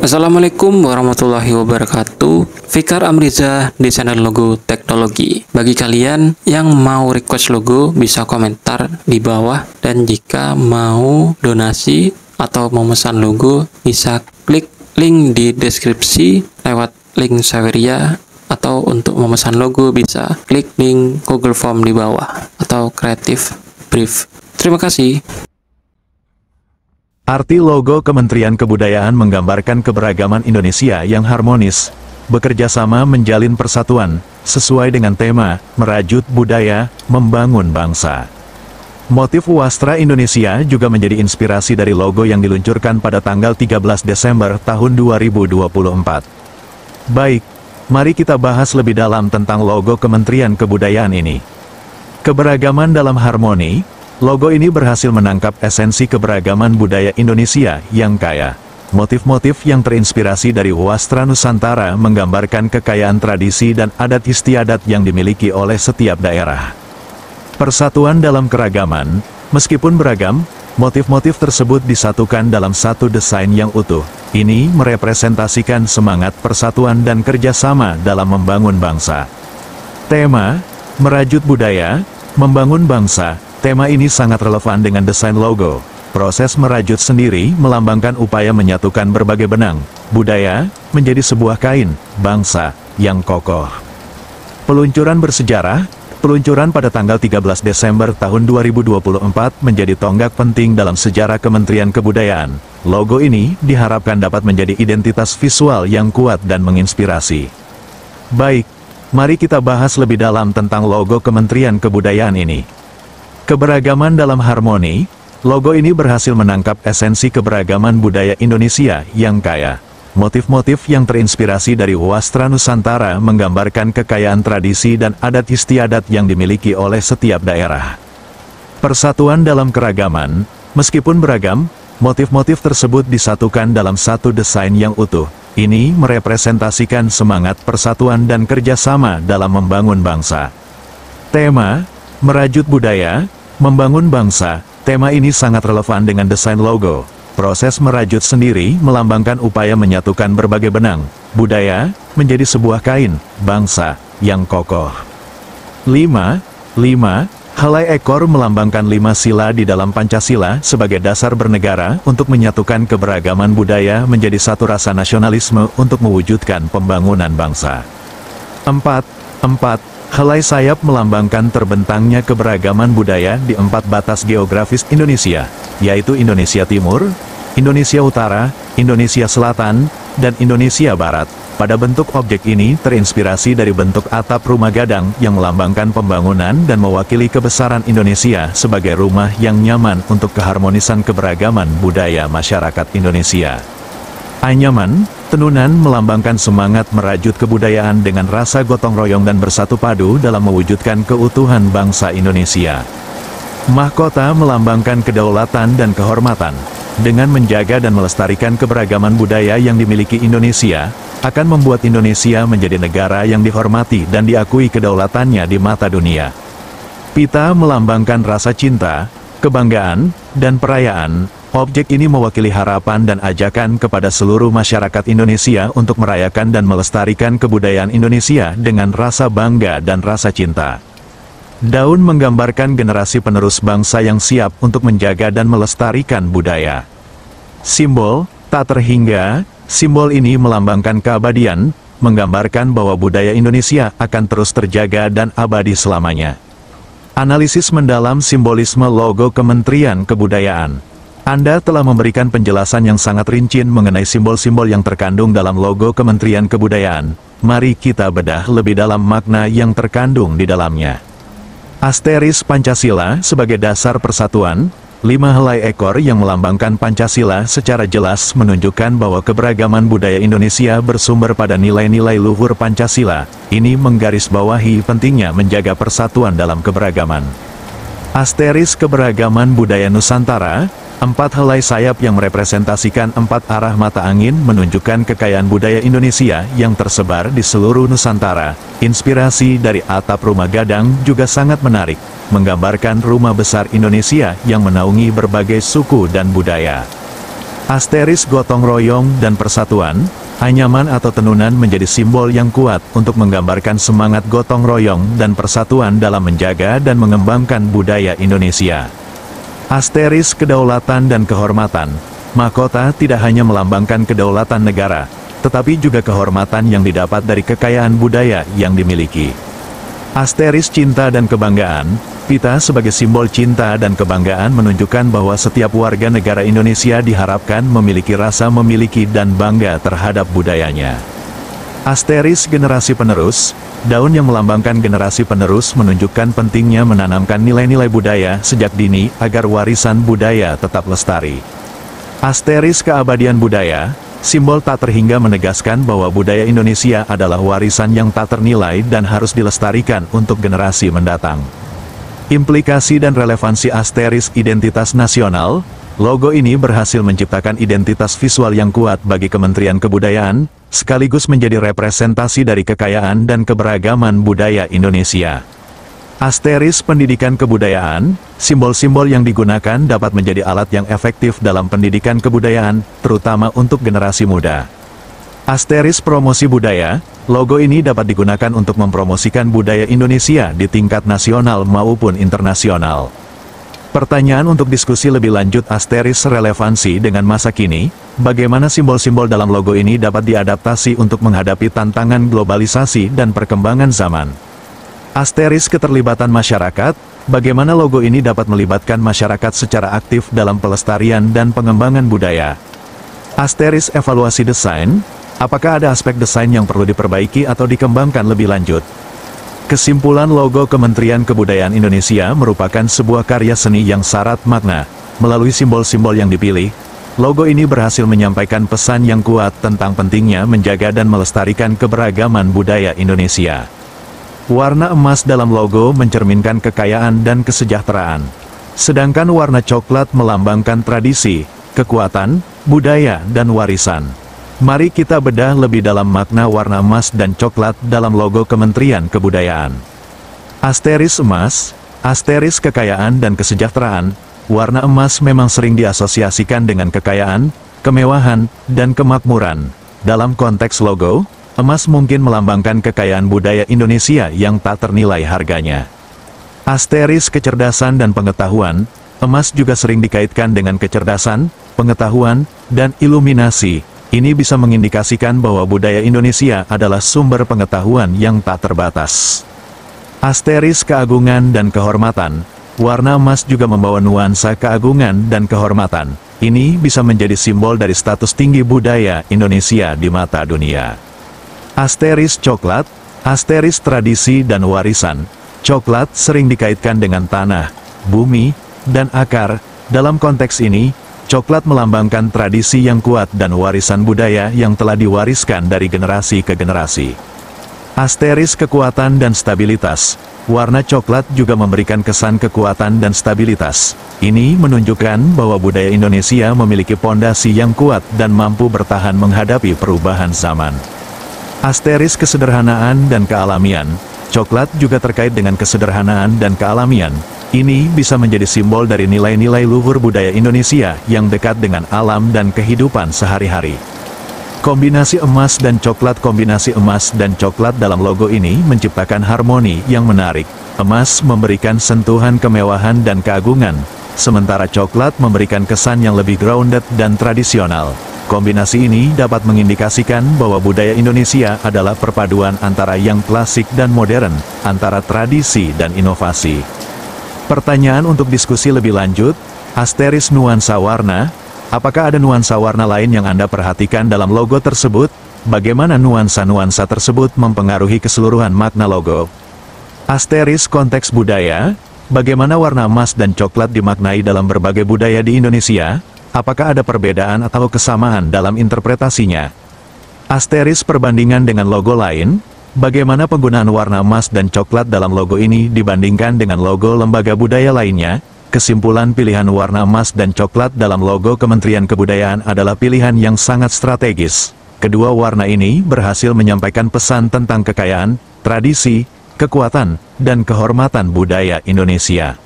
Assalamualaikum warahmatullahi wabarakatuh. Fikar Amriza di channel Logo Teknologi. Bagi kalian yang mau request logo bisa komentar di bawah, dan jika mau donasi atau memesan logo bisa klik link di deskripsi lewat link Saweria, atau untuk memesan logo bisa klik link Google Form di bawah atau Creative Brief. Terima kasih. Arti logo Kementerian Kebudayaan menggambarkan keberagaman Indonesia yang harmonis, bekerja sama menjalin persatuan, sesuai dengan tema, merajut budaya, membangun bangsa. Motif wastra Indonesia juga menjadi inspirasi dari logo yang diluncurkan pada tanggal 13 Desember tahun 2024. Baik, mari kita bahas lebih dalam tentang logo Kementerian Kebudayaan ini. Keberagaman dalam harmoni. Logo ini berhasil menangkap esensi keberagaman budaya Indonesia yang kaya. Motif-motif yang terinspirasi dari wastra Nusantara menggambarkan kekayaan tradisi dan adat istiadat yang dimiliki oleh setiap daerah. Persatuan dalam keragaman, meskipun beragam, motif-motif tersebut disatukan dalam satu desain yang utuh. Ini merepresentasikan semangat persatuan dan kerjasama dalam membangun bangsa. Tema, merajut budaya, membangun bangsa. Tema ini sangat relevan dengan desain logo. Proses merajut sendiri melambangkan upaya menyatukan berbagai benang budaya menjadi sebuah kain bangsa yang kokoh. Peluncuran bersejarah. Peluncuran pada tanggal 13 Desember tahun 2024 menjadi tonggak penting dalam sejarah Kementerian Kebudayaan. Logo ini diharapkan dapat menjadi identitas visual yang kuat dan menginspirasi. Baik, mari kita bahas lebih dalam tentang logo Kementerian Kebudayaan ini. Keberagaman dalam harmoni, logo ini berhasil menangkap esensi keberagaman budaya Indonesia yang kaya. Motif-motif yang terinspirasi dari wastra Nusantara menggambarkan kekayaan tradisi dan adat istiadat yang dimiliki oleh setiap daerah. Persatuan dalam keragaman, meskipun beragam, motif-motif tersebut disatukan dalam satu desain yang utuh. Ini merepresentasikan semangat persatuan dan kerjasama dalam membangun bangsa. Tema, merajut budaya, membangun bangsa. Tema ini sangat relevan dengan desain logo. Proses merajut sendiri melambangkan upaya menyatukan berbagai benang budaya menjadi sebuah kain bangsa yang kokoh. 5. Helai ekor melambangkan 5 sila di dalam Pancasila sebagai dasar bernegara untuk menyatukan keberagaman budaya menjadi satu rasa nasionalisme untuk mewujudkan pembangunan bangsa. 4. Helai sayap melambangkan terbentangnya keberagaman budaya di 4 batas geografis Indonesia, yaitu Indonesia Timur, Indonesia Utara, Indonesia Selatan, dan Indonesia Barat. Pada bentuk objek ini terinspirasi dari bentuk atap rumah gadang yang melambangkan pembangunan dan mewakili kebesaran Indonesia sebagai rumah yang nyaman untuk keharmonisan keberagaman budaya masyarakat Indonesia. Anyaman, tenunan melambangkan semangat merajut kebudayaan dengan rasa gotong royong dan bersatu padu dalam mewujudkan keutuhan bangsa Indonesia. Mahkota melambangkan kedaulatan dan kehormatan. Dengan menjaga dan melestarikan keberagaman budaya yang dimiliki Indonesia, akan membuat Indonesia menjadi negara yang dihormati dan diakui kedaulatannya di mata dunia. Pita melambangkan rasa cinta, kebanggaan, dan perayaan. Objek ini mewakili harapan dan ajakan kepada seluruh masyarakat Indonesia untuk merayakan dan melestarikan kebudayaan Indonesia dengan rasa bangga dan rasa cinta. Daun menggambarkan generasi penerus bangsa yang siap untuk menjaga dan melestarikan budaya. Simbol, tak terhingga, simbol ini melambangkan keabadian, menggambarkan bahwa budaya Indonesia akan terus terjaga dan abadi selamanya. Analisis mendalam simbolisme logo Kementerian Kebudayaan. Anda telah memberikan penjelasan yang sangat rinci mengenai simbol-simbol yang terkandung dalam logo Kementerian Kebudayaan. Mari kita bedah lebih dalam makna yang terkandung di dalamnya. Asteris Pancasila sebagai dasar persatuan, 5 helai ekor yang melambangkan Pancasila secara jelas menunjukkan bahwa keberagaman budaya Indonesia bersumber pada nilai-nilai luhur Pancasila. Ini menggarisbawahi pentingnya menjaga persatuan dalam keberagaman. Asteris keberagaman budaya Nusantara, 4 helai sayap yang merepresentasikan 4 arah mata angin menunjukkan kekayaan budaya Indonesia yang tersebar di seluruh Nusantara. Inspirasi dari atap rumah gadang juga sangat menarik, menggambarkan rumah besar Indonesia yang menaungi berbagai suku dan budaya. Asteris gotong royong dan persatuan, anyaman atau tenunan menjadi simbol yang kuat untuk menggambarkan semangat gotong royong dan persatuan dalam menjaga dan mengembangkan budaya Indonesia. Asteris kedaulatan dan kehormatan, mahkota tidak hanya melambangkan kedaulatan negara, tetapi juga kehormatan yang didapat dari kekayaan budaya yang dimiliki. Asteris cinta dan kebanggaan, pita sebagai simbol cinta dan kebanggaan menunjukkan bahwa setiap warga negara Indonesia diharapkan memiliki rasa memiliki dan bangga terhadap budayanya. Asteris generasi penerus, daun yang melambangkan generasi penerus menunjukkan pentingnya menanamkan nilai-nilai budaya sejak dini agar warisan budaya tetap lestari. Asteris keabadian budaya, simbol tak terhingga menegaskan bahwa budaya Indonesia adalah warisan yang tak ternilai dan harus dilestarikan untuk generasi mendatang. Implikasi dan relevansi asteris identitas nasional, logo ini berhasil menciptakan identitas visual yang kuat bagi Kementerian Kebudayaan, sekaligus menjadi representasi dari kekayaan dan keberagaman budaya Indonesia. Asteris pendidikan kebudayaan, simbol-simbol yang digunakan dapat menjadi alat yang efektif dalam pendidikan kebudayaan, terutama untuk generasi muda. Asteris promosi budaya, logo ini dapat digunakan untuk mempromosikan budaya Indonesia di tingkat nasional maupun internasional. Pertanyaan untuk diskusi lebih lanjut asteris relevansi dengan masa kini, bagaimana simbol-simbol dalam logo ini dapat diadaptasi untuk menghadapi tantangan globalisasi dan perkembangan zaman. Asteris keterlibatan masyarakat, bagaimana logo ini dapat melibatkan masyarakat secara aktif dalam pelestarian dan pengembangan budaya. Asteris evaluasi desain, apakah ada aspek desain yang perlu diperbaiki atau dikembangkan lebih lanjut? Kesimpulan logo Kementerian Kebudayaan Indonesia merupakan sebuah karya seni yang syarat makna. Melalui simbol-simbol yang dipilih, logo ini berhasil menyampaikan pesan yang kuat tentang pentingnya menjaga dan melestarikan keberagaman budaya Indonesia. Warna emas dalam logo mencerminkan kekayaan dan kesejahteraan. Sedangkan warna coklat melambangkan tradisi, kekuatan, budaya, dan warisan. Mari kita bedah lebih dalam makna warna emas dan coklat dalam logo Kementerian Kebudayaan. Asteris emas, asteris kekayaan dan kesejahteraan, warna emas memang sering diasosiasikan dengan kekayaan, kemewahan, dan kemakmuran. Dalam konteks logo, emas mungkin melambangkan kekayaan budaya Indonesia yang tak ternilai harganya. Asteris kecerdasan dan pengetahuan, emas juga sering dikaitkan dengan kecerdasan, pengetahuan, dan iluminasi. Ini bisa mengindikasikan bahwa budaya Indonesia adalah sumber pengetahuan yang tak terbatas. Asteris keagungan dan kehormatan, warna emas juga membawa nuansa keagungan dan kehormatan. Ini bisa menjadi simbol dari status tinggi budaya Indonesia di mata dunia. Asteris coklat, asteris tradisi dan warisan. Coklat sering dikaitkan dengan tanah, bumi, dan akar. Dalam konteks ini, coklat melambangkan tradisi yang kuat dan warisan budaya yang telah diwariskan dari generasi ke generasi. Asteris kekuatan dan stabilitas. Warna coklat juga memberikan kesan kekuatan dan stabilitas. Ini menunjukkan bahwa budaya Indonesia memiliki pondasi yang kuat dan mampu bertahan menghadapi perubahan zaman. Asteris kesederhanaan dan kealamian. Coklat juga terkait dengan kesederhanaan dan kealamian. Ini bisa menjadi simbol dari nilai-nilai luhur budaya Indonesia yang dekat dengan alam dan kehidupan sehari-hari. Kombinasi emas dan coklat. Kombinasi emas dan coklat dalam logo ini menciptakan harmoni yang menarik. Emas memberikan sentuhan kemewahan dan keagungan, sementara coklat memberikan kesan yang lebih grounded dan tradisional. Kombinasi ini dapat mengindikasikan bahwa budaya Indonesia adalah perpaduan antara yang klasik dan modern, antara tradisi dan inovasi. Pertanyaan untuk diskusi lebih lanjut, asteris nuansa warna, apakah ada nuansa warna lain yang Anda perhatikan dalam logo tersebut? Bagaimana nuansa-nuansa tersebut mempengaruhi keseluruhan makna logo? Asteris konteks budaya, bagaimana warna emas dan coklat dimaknai dalam berbagai budaya di Indonesia? Apakah ada perbedaan atau kesamaan dalam interpretasinya? Asteris perbandingan dengan logo lain, bagaimana penggunaan warna emas dan coklat dalam logo ini dibandingkan dengan logo lembaga budaya lainnya? Kesimpulan pilihan warna emas dan coklat dalam logo Kementerian Kebudayaan adalah pilihan yang sangat strategis. Kedua warna ini berhasil menyampaikan pesan tentang kekayaan, tradisi, kekuatan, dan kehormatan budaya Indonesia.